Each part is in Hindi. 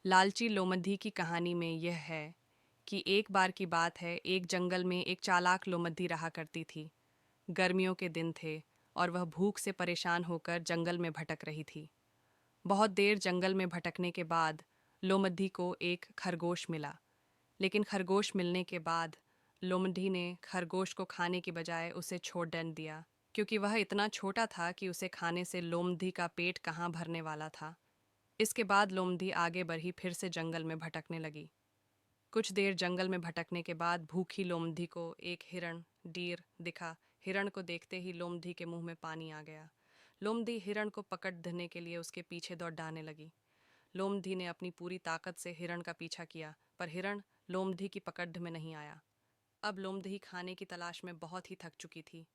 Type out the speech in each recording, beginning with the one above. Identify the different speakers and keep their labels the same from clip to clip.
Speaker 1: लालची लोमड़ी की कहानी में यह है कि एक बार की बात है, एक जंगल में एक चालाक लोमड़ी रहा करती थी। गर्मियों के दिन थे और वह भूख से परेशान होकर जंगल में भटक रही थी। बहुत देर जंगल में भटकने के बाद लोमड़ी को एक खरगोश मिला, लेकिन खरगोश मिलने के बाद लोमड़ी ने खरगोश को खाने की बजाय उसे छोड़ दिया, क्योंकि वह इतना छोटा था कि उसे खाने से लोमड़ी का पेट कहाँ भरने वाला था। इसके बाद लोमड़ी आगे बढ़ी, फिर से जंगल में भटकने लगी। कुछ देर जंगल में भटकने के बाद भूखी लोमड़ी को एक हिरण डीर दिखा। हिरण को देखते ही लोमड़ी के मुंह में पानी आ गया। लोमड़ी हिरण को पकड़ने के लिए उसके पीछे दौड़ाने लगी। लोमड़ी ने अपनी पूरी ताकत से हिरण का पीछा किया, पर हिरण लोमड़ी की पकड़ में नहीं आया। अब लोमड़ी खाने की तलाश में बहुत ही थक चुकी थी।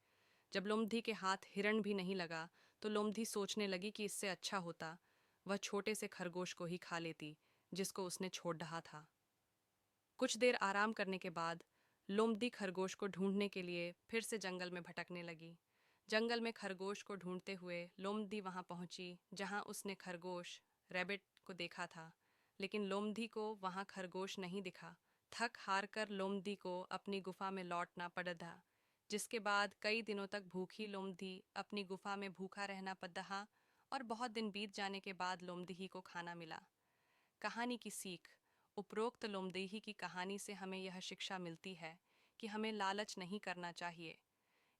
Speaker 1: जब लोमड़ी के हाथ हिरण भी नहीं लगा, तो लोमड़ी सोचने लगी कि इससे अच्छा होता वह छोटे से खरगोश को ही खा लेती, जिसको उसने छोड़ रहा था। कुछ देर आराम करने के बाद लोमड़ी खरगोश को ढूंढने के लिए फिर से जंगल में भटकने लगी। जंगल में खरगोश को ढूंढते हुए लोमड़ी वहां पहुंची जहां उसने खरगोश रैबिट को देखा था, लेकिन लोमड़ी को वहां खरगोश नहीं दिखा। थक हार कर लोमड़ी को अपनी गुफा में लौटना पड़ा, जिसके बाद कई दिनों तक भूखी लोमड़ी अपनी गुफा में भूखा रहना पड़ा और बहुत दिन बीत जाने के बाद लोमड़ी को खाना मिला। कहानी की सीख। उपरोक्त लोमड़ी की कहानी से हमें यह शिक्षा मिलती है कि हमें लालच नहीं करना चाहिए।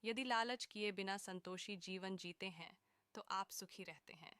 Speaker 1: यदि लालच किए बिना संतोषी जीवन जीते हैं तो आप सुखी रहते हैं।